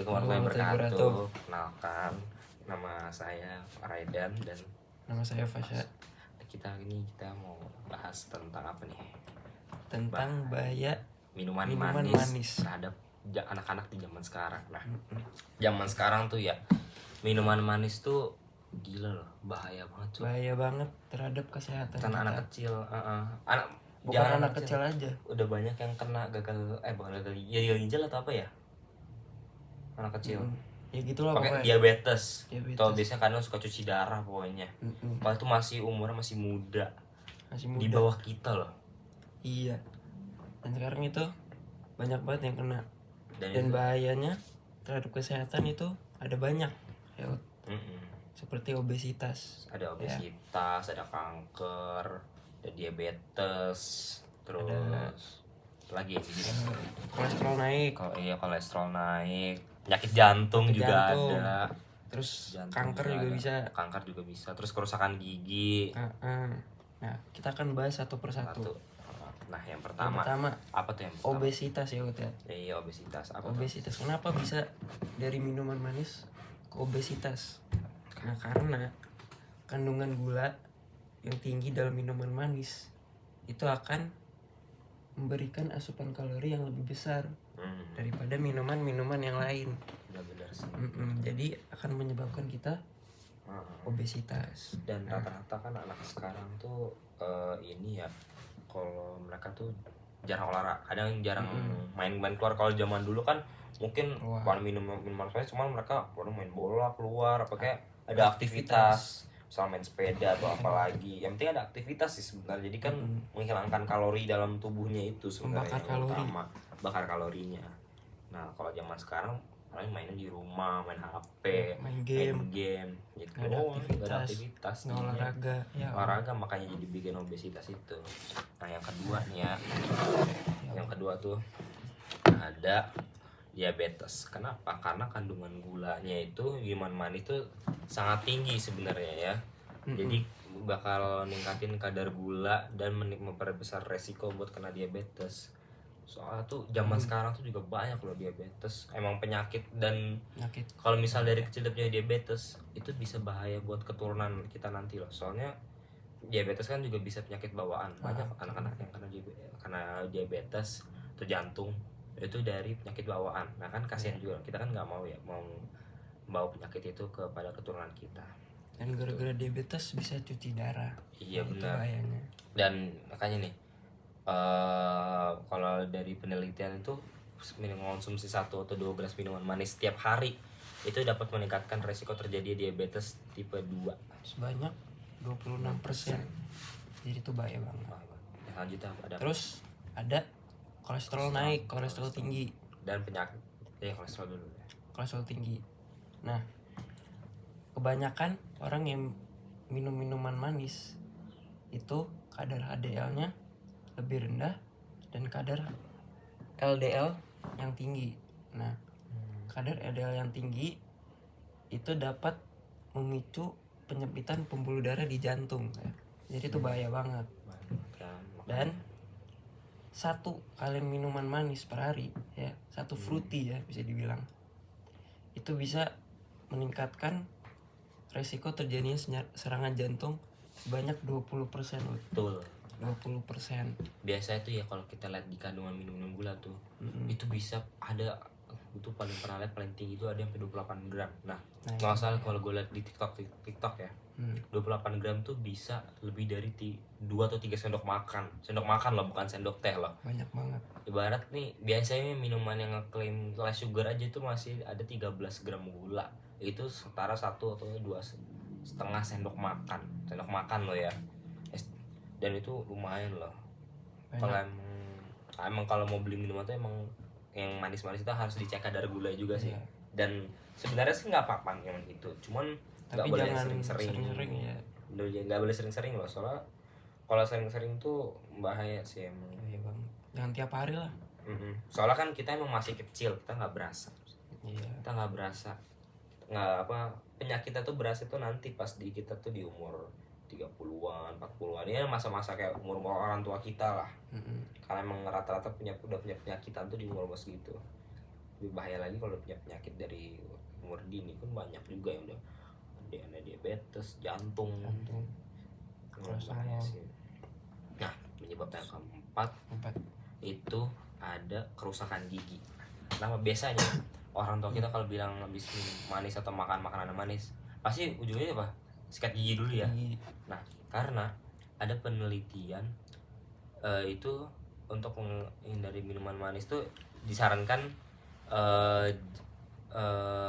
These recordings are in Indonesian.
Assalamualaikum warahmatullahi wabarakatuh. Kenalkan, nama saya Raidan dan nama saya Fasya. Kita mau bahas tentang apa nih? Tentang bahaya minuman manis terhadap anak-anak di zaman sekarang. Nah, zaman sekarang tuh ya minuman manis tuh gila loh, bahaya banget cuy. Bahaya banget terhadap kesehatan kita. Anak kecil, anak bukan anak kecil aja. Udah banyak yang kena bukan gagal ginjal atau apa ya? Anak kecil. Ya gitulah pakai pokoknya. diabetes. Atau biasanya kadang suka cuci darah pokoknya. Padahal itu masih umurnya masih muda. Di bawah kita loh. Iya. Dan sekarang itu banyak banget yang kena. Dan bahayanya terhadap kesehatan itu ada banyak. Ya. Seperti obesitas. Ada obesitas, ada kanker, ada diabetes, terus lagi kolesterol naik. Kolesterol naik. Penyakit jantung juga ada. Terus kanker juga bisa. Terus kerusakan gigi. Nah, kita akan bahas satu persatu. Nah, yang pertama apa tuh yang pertama? Obesitas ya udah. Iya, obesitas. Apa obesitas? Kenapa bisa dari minuman manis ke obesitas? Nah, karena kandungan gula yang tinggi dalam minuman manis itu akan memberikan asupan kalori yang lebih besar daripada minuman-minuman yang lain. Benar sih. Jadi akan menyebabkan kita obesitas. Dan rata-rata kan anak sekarang tuh ini ya, kalau mereka tuh jarang olahraga, kadang jarang main keluar. Kalau zaman dulu kan mungkin bukan minuman manis, cuma mereka baru main bola keluar, apa kayak ada aktivitas. Misal main sepeda atau apa lagi, yang penting ada aktivitas sih sebenarnya. Jadi kan menghilangkan kalori dalam tubuhnya itu sebenarnya yang utama, bakar kalorinya. Nah, kalau zaman sekarang paling mainnya di rumah, main HP, main game gitu. Gak ada aktivitas, olahraga makanya jadi bikin obesitas itu. Nah, yang kedua nih ya, yang kedua tuh ada diabetes. Kenapa? Karena kandungan gulanya itu minuman manis itu sangat tinggi sebenarnya ya. Jadi bakal ningkatin kadar gula dan memperbesar resiko buat kena diabetes. Soalnya tuh zaman sekarang tuh juga banyak loh diabetes. Emang penyakit kalau misal dari kecil punya diabetes itu bisa bahaya buat keturunan kita nanti loh. Soalnya diabetes kan juga bisa penyakit bawaan. Banyak anak-anak yang kena diabetes atau jantung itu dari penyakit bawaan. Nah kan kasihan juga, kita kan nggak mau ya mau bawa penyakit itu kepada keturunan kita. Dan gara-gara diabetes bisa cuci darah. Iya, benar. Dan makanya nih kalau dari penelitian itu mengonsumsi 1 atau 2 gelas minuman manis setiap hari itu dapat meningkatkan resiko terjadi diabetes tipe 2 sebanyak 26%. Jadi itu bahaya banget. Ada. Terus ada kolesterol naik, kolesterol tinggi, dan penyakit kolesterol dulu ya. Kolesterol tinggi. Nah, kebanyakan orang yang minum minuman manis itu kadar HDL-nya lebih rendah dan kadar LDL yang tinggi. Nah, kadar LDL yang tinggi itu dapat memicu penyempitan pembuluh darah di jantung ya. Jadi itu bahaya banget. Dan 1 kaleng minuman manis per hari ya, 1 fruity ya bisa dibilang, itu bisa meningkatkan resiko terjadinya serangan jantung sebanyak 20%. Betul. 20%. Biasa itu ya kalau kita lihat di kandungan minuman gula tuh, itu bisa ada, itu paling pernah lihat paling tinggi itu ada yang 28 gram. Nah nggak salah kalau gue lihat di TikTok ya, 28 gram tuh bisa lebih dari 2 atau 3 sendok makan loh, bukan sendok teh loh. Banyak banget. Ibarat nih biasanya minuman yang ngeklaim less sugar aja itu masih ada 13 gram gula. Itu setara 1 atau 2,5 sendok makan loh ya. Dan itu lumayan loh. Kalau emang kalau mau beli minuman tuh emang yang manis-manis itu harus dicek kadar gula juga sih. Dan sebenarnya sih nggak apa-apa yang itu, cuman nggak boleh sering-sering ya. Nggak boleh sering-sering loh, soalnya kalau sering-sering tuh bahaya sih emang. Iya bang, jangan tiap hari lah. Soalnya kan kita emang masih kecil, kita nggak berasa. Kita nggak berasa, penyakitnya tuh berasa tuh nanti pas di kita tuh di umur 30-an, 40-an. Ini masa-masa kayak umur orang tua kita lah. Karena emang rata-rata udah punya penyakitan tuh di umur segitu. lebih bahaya lagi kalau punya penyakit dari umur dini kan banyak juga yang udah ada diabetes, jantung. Bahaya sih. Nah, penyebab yang keempat itu ada kerusakan gigi. Nah, biasanya orang tua kita kalau bilang habis manis atau makan makanan manis, pasti ujungnya apa? Sikat gigi dulu ya. Nah, karena ada penelitian itu untuk menghindari minuman manis tuh disarankan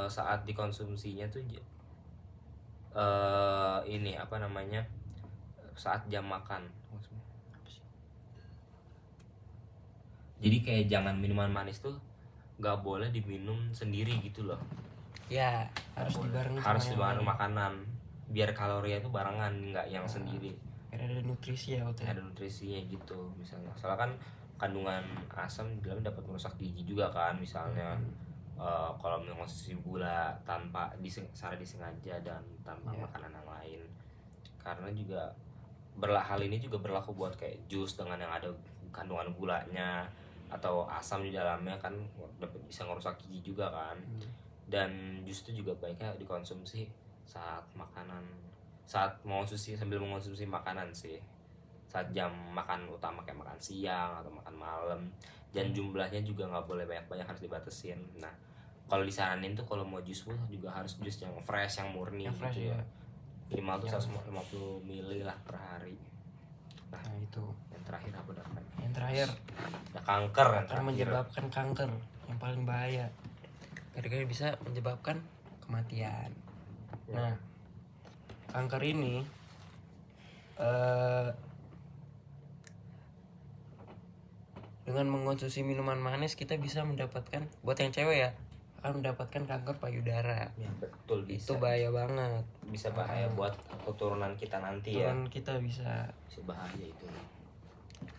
saat dikonsumsinya tuh ini apa namanya, saat jam makan. Jadi kayak jangan minuman manis tuh nggak boleh diminum sendiri gitu loh. Ya, harus dibarengin makanan biar kalorinya tuh barengan, nggak yang sendiri. Biar ada nutrisi ya, ada nutrisinya gitu misalnya. Soalnya kan kandungan asam di dalam dapat merusak gigi juga kan, misalnya kalau mengonsumsi gula tanpa secara disengaja dan tanpa makanan yang lain. Karena juga hal ini juga berlaku buat kayak jus dengan yang ada kandungan gulanya atau asam di dalamnya kan bisa ngerusak gigi juga kan. Dan jus itu juga baiknya dikonsumsi saat sambil mengonsumsi makanan sih, saat jam makan utama kayak makan siang atau makan malam. Dan jumlahnya juga nggak boleh banyak-banyak, harus dibatasin. Nah, kalau disaranin tuh kalau mau jus pun juga harus jus yang fresh, yang murni yang gitu ya. Minimal tuh 150 ml lah per hari. Nah, itu yang terakhir apa dah? Yang terakhir ya, kanker akan menyebabkan kanker yang paling bahaya. Gara-gara bisa menyebabkan kematian. Nah, kanker ini dengan mengonsumsi minuman manis kita bisa mendapatkan, buat yang cewek ya, akan mendapatkan kanker payudara. Ya, betul, itu bahaya banget. Bisa bahaya buat keturunan kita nanti ya. Keturunan kita bisa bahaya itu.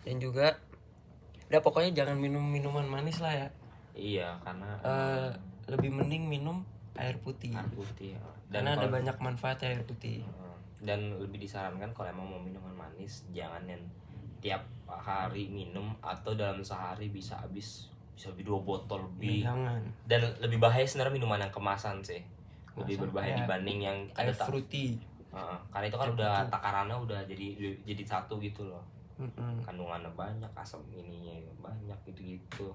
Dan juga udah pokoknya jangan minum minuman manis lah ya. Iya, karena lebih mending minum air putih. Ya. Karena ada banyak manfaat air putih. Dan lebih disarankan kalau emang mau minuman manis jangan yang tiap hari minum atau dalam sehari bisa habis 2 botol lebih. Jangan. Dan lebih bahaya sebenarnya minuman yang kemasan sih. Lebih berbahaya dibanding yang ada fruity. Karena itu kan udah takarannya udah jadi satu gitu loh. Kandungannya banyak, asam ininya banyak gitu-gitu.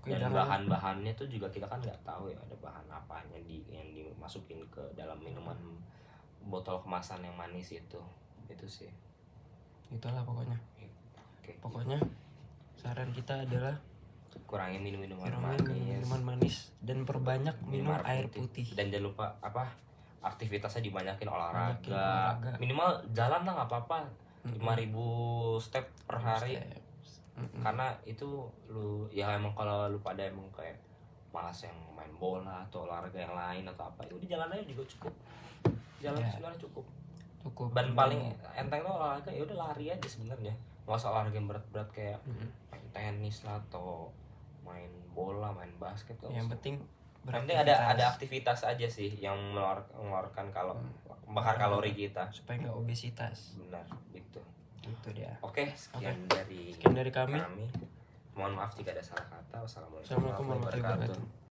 Dan bahan-bahannya tuh juga kita kan nggak tahu ya ada bahan apanya yang dimasukin ke dalam minuman botol kemasan yang manis itu sih. Itulah pokoknya. Pokoknya saran kita adalah kurangin minuman manis dan perbanyak minum air putih. Dan jangan lupa aktivitasnya dibanyakin, olahraga. Minimal jalan lah nggak apa-apa, 5.000 step per hari. Karena itu ya emang kalau lu pada emang kayak malas yang main bola atau olahraga yang lain atau apa, itu di jalan aja juga cukup. Sebenarnya cukup. Dan paling enteng tuh olahraga ya udah lari aja sebenarnya. Nggak usah olahraga yang berat-berat kayak main tenis lah atau main bola, main basket. Yang penting ada aktivitas aja sih yang mengeluarkan bakar kalori kita supaya nggak obesitas. Benar, gitu. Itu dia. Oke, sekian dari kami. Mohon maaf jika ada salah kata. Wassalamualaikum warahmatullahi wabarakatuh.